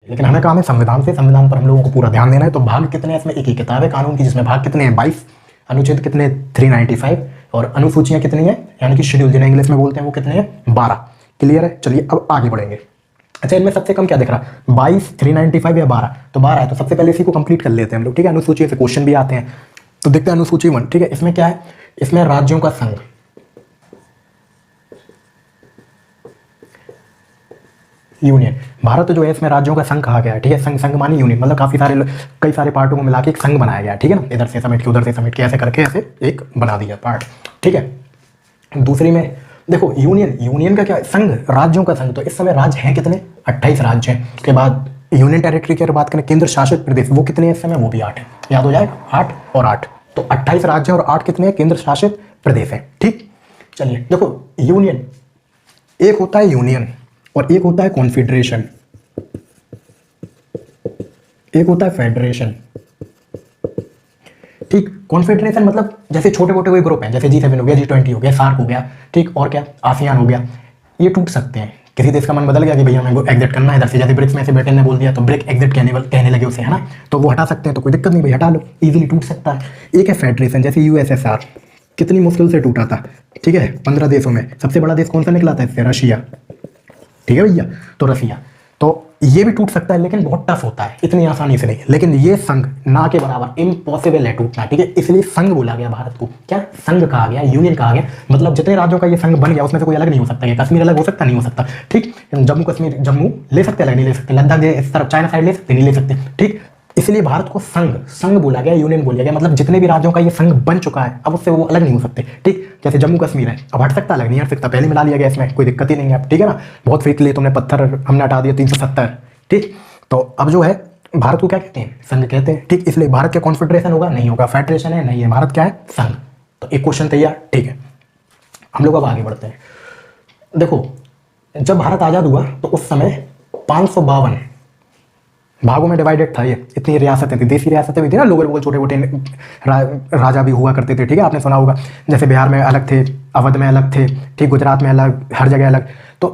लेकिन हमें काम है संविधान से, संविधान पर हम लोगों को पूरा ध्यान देना है। तो भाग कितने हैं इसमें? एक ही किताब है कानून की जिसमें भाग कितने हैं? 22, अनुच्छेद कितने? 395, और अनुसूचियां कितनी है यानी कि शेड्यूल जिन्हें इंग्लिश में बोलते हैं वो कितने हैं? 12। क्लियर है? चलिए अब आगे बढ़ेंगे। अच्छा, इनमें सबसे कम क्या दिख रहा? 22, 395 या 12? तो 12 है, तो सबसे पहले इसी को कंप्लीट कर लेते हैं हम लोग। ठीक है, अनुसूची से क्वेश्चन भी आते हैं। तो देखते हैं अनुसूची 1। ठीक है, इसमें क्या है? इसमें राज्यों का संघ, यूनियन। भारत जो है इसमें राज्यों का संघ कहा गया है। ठीक है, संघ, संघ मानी यूनियन, मतलब काफी सारे कई सारे पार्टों को मिला के एक संघ बनाया गया है। ठीक है ना, इधर से समेट के उधर से समेट के ऐसे करके ऐसे एक बना दिया पार्ट। ठीक है, दूसरी में देखो यूनियन, यूनियन का क्या? संघ, राज्यों का संघ। तो इस समय राज्य हैं कितने? 28 राज्य हैं। उसके बाद यूनियन टेरिटरी की अगर बात करें, केंद्र शासित प्रदेश, वो कितने हैं इस समय? वो भी 8 है। याद हो जाएगा, 8 और 8, तो 28 राज्य और 8 कितने हैं? केंद्र शासित प्रदेश है। ठीक, चलिए देखो, यूनियन एक होता है यूनियन और एक होता है कॉन्फेडरेशन, एक होता है फेडरेशन। ठीक, कॉन्फेडरेशन मतलब जैसे छोटे मोटे कोई ग्रुप है, जैसे G7 हो गया, G20 हो गया, सार्क हो गया, ठीक, और क्या, आसियान हो गया, ये टूट सकते हैं। किसी देश का मन बदल गया कि भैया हमें एग्जिट करना है इधर से, जैसे ब्रिक्स में से ब्रिटेन ने बोल दिया तो ब्रिक एग्जिट कहने लगे उसे, है ना, तो वो हटा सकते हैं, तो कोई दिक्कत नहीं भाई, हटा लो, इजीली टूट सकता है। एक है फेडरेशन, जैसे USSR कितनी मुश्किल से टूटा था। ठीक है, 15 देशों में सबसे बड़ा देश कौन सा निकला था इससे? रशिया। ठीक है भैया, तो रसिया, तो ये भी टूट सकता है लेकिन बहुत टफ होता है, इतनी आसानी से नहीं। लेकिन ये संघ ना के बराबर, इम्पॉसिबल है टूटना। ठीक है, इसलिए संघ बोला गया भारत को। क्या? संघ कहा गया, यूनियन कहा गया। मतलब जितने राज्यों का ये संघ बन गया उसमें से कोई अलग नहीं हो सकता। ये कश्मीर अलग हो सकता? नहीं हो सकता। ठीक, जम्मू कश्मीर, जम्मू ले सकते, अलग नहीं ले सकते। लद्दाख इस तरफ चाइना साइड ले सकते, नहीं ले सकते। ठीक, इसलिए भारत को संघ, संघ बोला गया, यूनियन बोला गया। मतलब जितने भी राज्यों का ये संघ बन चुका है अब उससे वो अलग नहीं हो सकते। ठीक, जैसे जम्मू कश्मीर है, अब हट सकता? अलग नहीं हट सकता, पहले मिला लिया गया, इसमें कोई दिक्कत ही नहीं है। ठीक है ना, बहुत फेंक लिए तुमने पत्थर, हमने हटा दिया 370। ठीक, तो अब जो है भारत को क्या कहते हैं? संघ कहते हैं। ठीक, इसलिए भारत क्या कॉन्फेडरेशन होगा? नहीं होगा। फेडरेशन है? नहीं है। भारत क्या है? संघ। तो एक क्वेश्चन तैयार। ठीक है, हम लोग अब आगे बढ़ते हैं। देखो, जब भारत आजाद हुआ तो उस समय 552 भागों में डिवाइडेड था। ये इतनी रियासतें थी, देसी रियासतें भी थी ना, लोअर वो छोटे मोटे राजा भी हुआ करते थे। ठीक है, आपने सुना होगा, जैसे बिहार में अलग थे, अवध में अलग थे, ठीक, गुजरात में अलग, हर जगह अलग। तो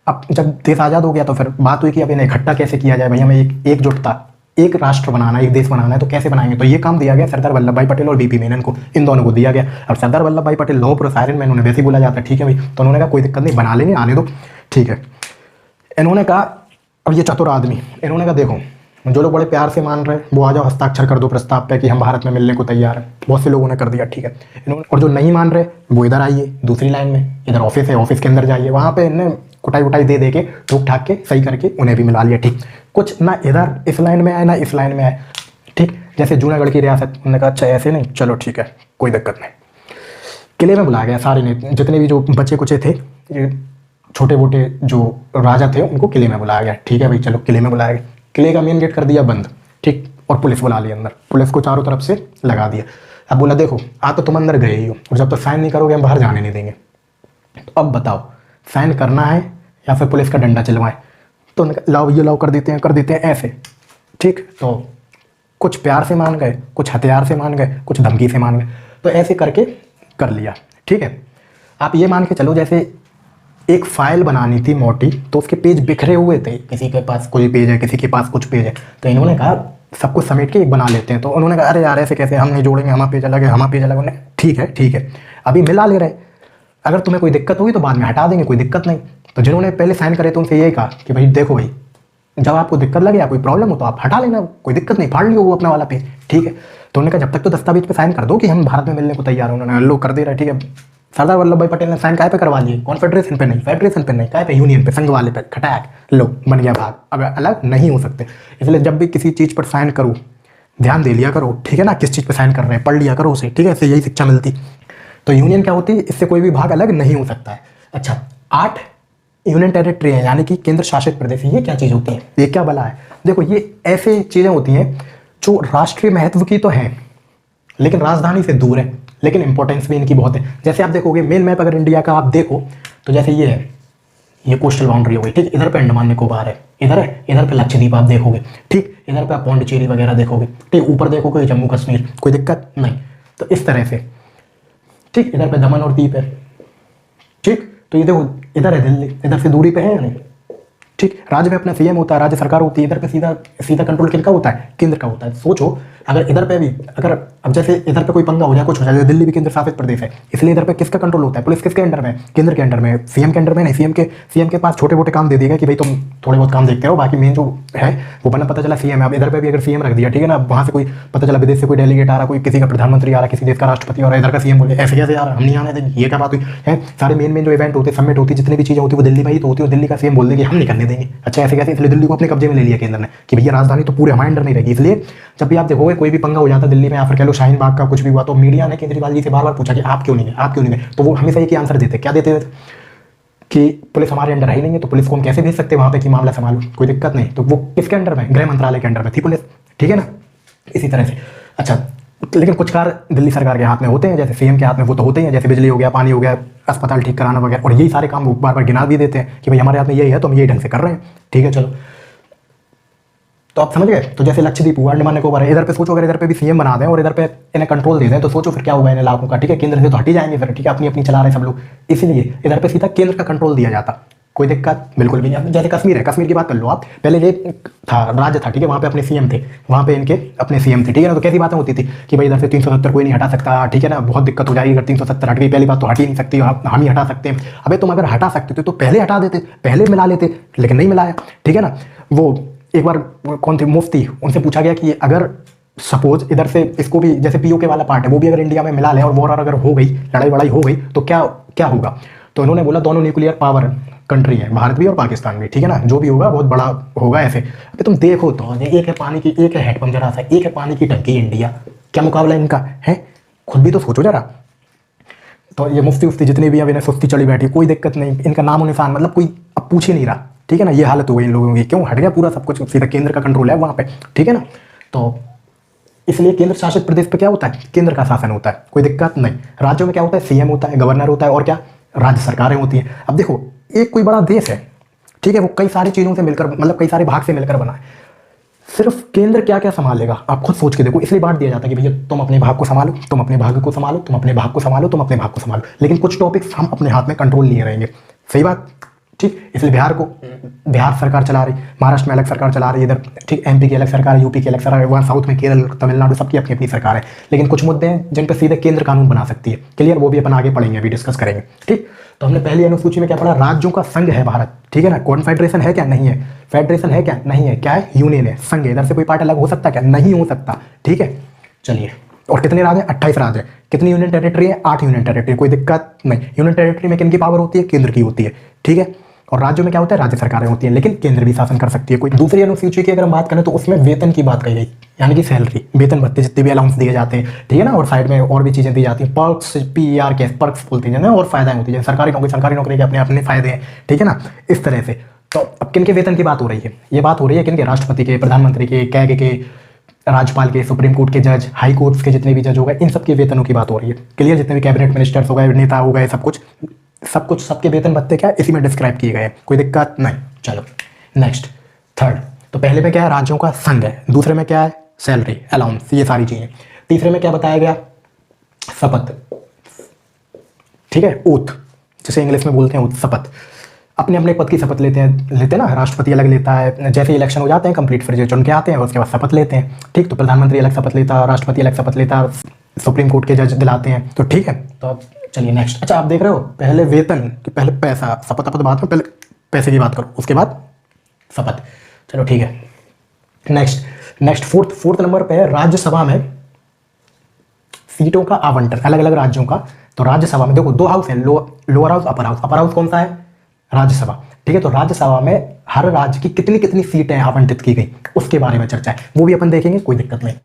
अब जब देश आज़ाद हो गया तो फिर बात हुई कि अब इन्हें इकट्ठा कैसे किया जाए, भैया हमें एकजुटता, एक राष्ट्र बनाना, एक देश बनाना है, तो कैसे बनाएंगे? तो ये काम दिया गया सरदार वल्लभ भाई पटेल और बीपी मेनन को, इन दोनों को दिया गया। अब सरदार वल्लभ भाई पटेल लौह पुरुष, आयरन मैन, उन्हें वैसे ही बोला जाता है। ठीक है भाई, तो उन्होंने कहा कोई दिक्कत नहीं, बना लेंगे, आने दो। ठीक है, इन्होंने कहा, अब ये चतुर आदमी, इन्होंने कहा देखो, जो लोग बड़े प्यार से मान रहे हैं वो आ जाओ, हस्ताक्षर कर दो प्रस्ताव पे कि हम भारत में मिलने को तैयार हैं। बहुत से लोगों ने कर दिया। ठीक है, इन्होंने, और जो नहीं मान रहे वो इधर आइए, दूसरी लाइन में, इधर ऑफिस है, ऑफिस के अंदर जाइए, वहाँ पे इन्हें कुटाई उटाई दे के ठूक ठाक के सही करके उन्हें भी मिला लिया। ठीक, कुछ ना इधर इस लाइन में आए ना इस लाइन में आए। ठीक, जैसे जूनागढ़ की रियासत, उन्होंने कहा अच्छा ऐसे नहीं, चलो ठीक है, कोई दिक्कत नहीं। किले में बुलाया गया सारे ने, जितने भी जो बच्चे कुचे थे, छोटे मोटे जो राजा थे, उनको किले में बुलाया गया। ठीक है भाई, चलो किले में बुलाया गया, किले का मेन गेट कर दिया बंद। ठीक, और पुलिस बुला ली अंदर, पुलिस को चारों तरफ से लगा दिया। अब बोला देखो, आ तो तुम अंदर गए ही हो, और जब तक साइन नहीं करोगे हम बाहर जाने नहीं देंगे। तो अब बताओ, साइन करना है या फिर पुलिस का डंडा चलवाएं? तो लाओ, ये लाओ, कर देते हैं ऐसे। ठीक, तो कुछ प्यार से मान गए, कुछ हथियार से मान गए, कुछ धमकी से मान गए, तो ऐसे करके कर लिया। ठीक है, आप ये मान के चलो जैसे एक फाइल बनानी थी मोटी, तो उसके पेज बिखरे हुए थे, किसी के पास कोई पेज है, किसी के पास कुछ पेज है, तो इन्होंने कहा सब कुछ समेट के एक बना लेते हैं। तो उन्होंने कहा अरे यार ऐसे कैसे, हम नहीं जोड़ेंगे, हमारा पेज अलग है, हमारा पेज अलग है। ठीक है, अभी मिला ले रहे, अगर तुम्हें कोई दिक्कत होगी तो बाद में हटा देंगे, कोई दिक्कत नहीं। तो जिन्होंने पहले साइन करे तो उनसे यही कहा कि भाई देखो भाई, जब आपको दिक्कत लगे या कोई प्रॉब्लम हो तो आप हटा लेना, कोई दिक्कत नहीं, फाड़ लियो वो अपना वाला पेज। ठीक है, तो उन्होंने कहा जब तक तो दस्तावेज पे साइन कर दो कि हम भारत में मिलने को तैयार हैं। उन्होंने लो कर दे रहा है। ठीक है, सरदार वल्लभ भाई पटेल ने साइन काय पे करवा लिए? कॉन्फेडरेशन पे नहीं, फेडरेशन पे नहीं, काय पे? यूनियन पे, संघ वाले पे, खटाक लो, बन गया भाग। अब अलग नहीं हो सकते। इसलिए जब भी किसी चीज़ पर साइन करो, ध्यान दे लिया करो। ठीक है ना, किस चीज़ पर साइन कर रहे हैं, पढ़ लिया करो उसे। ठीक है, इससे यही शिक्षा मिलती। तो यूनियन क्या होती है? इससे कोई भी भाग अलग नहीं हो सकता है। अच्छा, 8 यूनियन टेरिटरी है, यानी कि केंद्र शासित प्रदेश। ये क्या चीज़ होती है? ये क्या बला है? देखो, ये ऐसे चीज़ें होती हैं जो राष्ट्रीय महत्व की तो हैं लेकिन राजधानी से दूर है, लेकिन इंपॉर्टेंस भी इनकी बहुत है। जैसे आप देखोगे मेन मैप अगर इंडिया का आप देखो तो जैसे ये है, ये कोस्टल बाउंड्री हो गई। ठीक, इधर पे अंडमान निकोबार है, इधर है, इधर पे लक्षद्वीप आप देखोगे। ठीक, इधर पे आप पौंडीचेरी वगैरह देखोगे। ठीक, ऊपर देखोगे जम्मू कश्मीर, कोई दिक्कत नहीं। तो इस तरह से, ठीक, इधर पे दमन और दीप है। ठीक, तो ये देखो, इधर है दिल्ली, इधर से दूरी पे है या नहीं? ठीक, राज्य में अपना सीएम होता है, राज्य सरकार होती है, इधर पे सीधा सीधा कंट्रोल किसका होता है? केंद्र का होता है। सोचो अगर इधर पे भी अगर अब जैसे इधर पे कोई पंगा हो जाए, कुछ हो जाए, दिल्ली भी केंद्र शासित प्रदेश है, इसलिए इधर पे किसका कंट्रोल होता है? पुलिस किसके अंडर में? केंद्र के अंडर में, सीएम के अंडर में नहीं। सीएम के पास छोटे मोटे काम दे देगा कि भाई तुम थोड़े बहुत काम देखते हो, बाकी मेन जो है वो बना पता चला सीएम है। अब इधर पे भी अगर सीएम रख दिया, ठीक है ना, वहाँ से कोई पता चला विदेश से कोई डेलीगेट आ रहा, कोई किसी का प्रधानमंत्री आ रहा, किसी देश का राष्ट्रपति आ रहा, इधर का सीएम बोले ऐसे कैसे आ रहा, हम नहीं आने देंगे, ये क्या बात हुई है? सारे मेन जो इवेंट होते, सबमिट होती, जितनी भी चीजें होती वो दिल्ली में ही तो होती है, और दिल्ली का सीएम बोल देंगे हम नहीं करने देंगे। अच्छा ऐसे कैसे? इसलिए दिल्ली को अपने कब्जे में ले लिया केंद्र ने कि भैया राजधानी तो पूरे हमारे अंडर नहीं रहेगी। इसलिए जब भी आप देखोगे कोई भी पंगा हो जाता दिल्ली में, या फिर कह लो शाहीन बाग का कुछ भी हुआ, तो मीडिया ने केजरीवाल जी से बार बार पूछा कि आप क्यों नहीं गए, आप क्यों नहीं गए? तो वो हमेशा एक ही आंसर देते, क्या देते थे कि पुलिस हमारे अंडर ही नहीं है, तो पुलिस को हम कैसे भेज सकते हैं वहां पे कि मामला संभालो, कोई दिक्कत नहीं। तो वो किसके अंडर में? गृह मंत्रालय के अंडर में थी पुलिस, ठीक है ना, इसी तरह से। अच्छा लेकिन कुछ कार्य दिल्ली सरकार के हाथ में होते हैं, जैसे सीएम के हाथ में वो तो होते ही हैं, जैसे बिजली हो गया, पानी हो गया, अस्पताल ठीक कराना वगैरह, और यही सारे काम वो बार बार गिना भी देते हैं कि भाई हमारे हाथ में यही है तो हम यही ढंग से कर रहे हैं, ठीक है चलो। तो आप समझ गए? तो जैसे लक्षद्वीप हुआ, अंडमान निकोबार है, इधर पे सोचो अगर इधर पे भी सीएम बना दें और इधर पे इन्हें कंट्रोल दे दें, तो सोचो फिर क्या होगा इन इलाकों का, ठीक है, केंद्र से तो हट ही जाएंगे फिर, ठीक है, अपनी अपनी चला रहे सब लोग, इसीलिए इधर पे सीधा केंद्र का कंट्रोल दिया जाता, कोई दिक्कत बिल्कुल भी नहीं। जैसे कश्मीर है, कश्मीर की बात कर लो आप, पहले ये था राज्य था, ठीक है, वहाँ पे अपने सीएम थे, वहाँ पे इनके अपने सीएम थे, ठीक है ना, तो कैसी बातें होती थी कि भाई इधर से 370 कोई नहीं हटा सकता, ठीक है ना, बहुत दिक्कत हो जाएगी अगर 370 हट गई, पहली बात तो हट ही नहीं सकती, हम ही हटा सकते हैं। अबे तुम अगर हटा सकते थे तो पहले हटा देते, पहले मिला लेते, लेकिन नहीं मिलाया, ठीक है ना। वो एक बार कौन थे मुफ्ती, उनसे पूछा गया कि अगर सपोज इधर से इसको भी जैसे पीओके वाला पार्ट है वो भी अगर इंडिया में मिला ले और वॉर अगर हो गई, लड़ाई वड़ाई हो गई, तो क्या क्या होगा? तो उन्होंने बोला दोनों न्यूक्लियर पावर कंट्री है, भारत भी और पाकिस्तान भी, ठीक है ना, जो भी होगा बहुत बड़ा होगा ऐसे। अबे तुम देखो तो एक है पानी की, एक है हैंडपंप जरा सा, एक है पानी की टंकी इंडिया, क्या मुकाबला इनका है? खुद भी तो सोचो जरा। तो ये मुफ्ती जितनी भी अब इन्हें सुस्ती चढ़ी बैठी, कोई दिक्कत नहीं, इनका नामो निशान मतलब कोई अब पूछ ही नहीं रहा, ठीक है ना, ये हालत हो गई इन लोगों की, क्यों हट गया पूरा सब कुछ, सीधा केंद्र का कंट्रोल है वहाँ पे, ठीक है ना। तो इसलिए केंद्र शासित प्रदेश पे क्या होता है? केंद्र का शासन होता है, कोई दिक्कत नहीं। राज्यों में क्या होता है? सीएम होता है, गवर्नर होता है, और क्या राज्य सरकारें होती हैं। अब देखो एक कोई बड़ा देश है, ठीक है, वो कई सारी चीज़ों से मिलकर मतलब कई सारे भाग से मिलकर बना है, सिर्फ केंद्र क्या क्या संभालेगा आप खुद सोच के देखो। इसलिए बांट दिया जाता है कि भैया तुम अपने भाग को संभालो, तुम अपने भाग को संभालो, तुम अपने भाग को संभालो, तुम अपने भाग को संभालो, लेकिन कुछ टॉपिक्स हम अपने हाथ में कंट्रोल लिए रहेंगे, सही बात, ठीक। इसलिए बिहार सरकार चला रही, महाराष्ट्र में अलग सरकार चला रही है इधर, ठीक, एमपी की अलग सरकार है, यूपी की अलग सरकार है, वहाँ साउथ में केरल तमिलनाडु सबकी अपनी अपनी सरकार है, लेकिन कुछ मुद्दे हैं जिन पर सीधे केंद्र कानून बना सकती है, क्लियर, वो भी अपन आगे पढ़ेंगे, अभी डिस्कस करेंगे, ठीक। तो हमने पहली अनुसूची में क्या पढ़ा? राज्यों का संघ है भारत, ठीक है ना, कॉन्फेडरेशन है क्या? नहीं है। फेडरेशन है क्या? नहीं है। क्या है? यूनियन है, संघ है। इधर से कोई पार्ट अलग हो सकता है क्या? नहीं हो सकता, ठीक है। चलिए, और कितने राज्य हैं? 28 राज्य है। कितनी यूनियन टेरिटरी है? 8 यूनियन टेरिटरी, कोई दिक्कत नहीं। यूनियन टेरिटरी में किनकी पावर होती है? केंद्र की होती है, ठीक है। और राज्यों में क्या होता है? राज्य सरकारें होती हैं, लेकिन केंद्र भी शासन कर सकती है। कोई दूसरी अनुसूची की अगर हम बात करें तो उसमें वेतन की बात कही गई, यानी कि सैलरी, वेतन भत्ते जितने भी अलाउंस दिए जाते हैं, ठीक है ना, और साइड में और भी चीजें दी जाती हैं, पर्क्स, PER के पर्क्स बोलते हैं ना, और फायदाएं होती है। सरकारी नौकरी के अपने अपने फायदे हैं, ठीक है ना, इस तरह से। तो अब किन के वेतन की बात हो रही है? ये बात हो रही है किन के? राष्ट्रपति के, प्रधानमंत्री के, कैग के, राज्यपाल के, सुप्रीम कोर्ट के जज, हाई कोर्ट्स के जितने भी जज हो गए, इन सबके वेतनों की बात हो रही है, क्लियर। जितने भी कैबिनेट मिनिस्टर्स हो गए, नेता हो गए, सब कुछ सबके वेतन भत्ते क्या है इसी में डिस्क्राइब किए गए हैं, कोई दिक्कत नहीं। चलो नेक्स्ट, थर्ड। तो पहले में क्या है? राज्यों का संघ है। दूसरे में क्या है? सैलरी, अलाउंस, ये सारी चीजें। तीसरे में क्या बताया गया? शपथ, ठीक है, ओथ, जैसे इंग्लिश में बोलते हैं ओथ, शपथ। अपने अपने पद की शपथ लेते हैं ना, राष्ट्रपति अलग लेता है, जैसे इलेक्शन हो जाते हैं कंप्लीट, फिर जो चुन के आते हैं उसके बाद शपथ लेते हैं, ठीक। तो प्रधानमंत्री अलग शपथ लेता है, राष्ट्रपति अलग शपथ लेता है, सुप्रीम कोर्ट के जज दिलाते हैं, तो ठीक है। तो अब चलिए नेक्स्ट। अच्छा, आप देख रहे हो पहले वेतन कि पहले पैसा, शपथ बात में, पहले पैसे की बात करो, उसके बाद शपथ, चलो ठीक है। नेक्स्ट फोर्थ नंबर पे है राज्यसभा में सीटों का आवंटन, अलग अलग राज्यों का। तो राज्यसभा में देखो 2 हाउस है, lower house, upper house. Upper house कौन सा है? राज्यसभा, ठीक है। तो राज्यसभा में हर राज्य की कितनी कितनी सीटें आवंटित की गई उसके बारे में चर्चा है, वो भी अपन देखेंगे, कोई दिक्कत नहीं।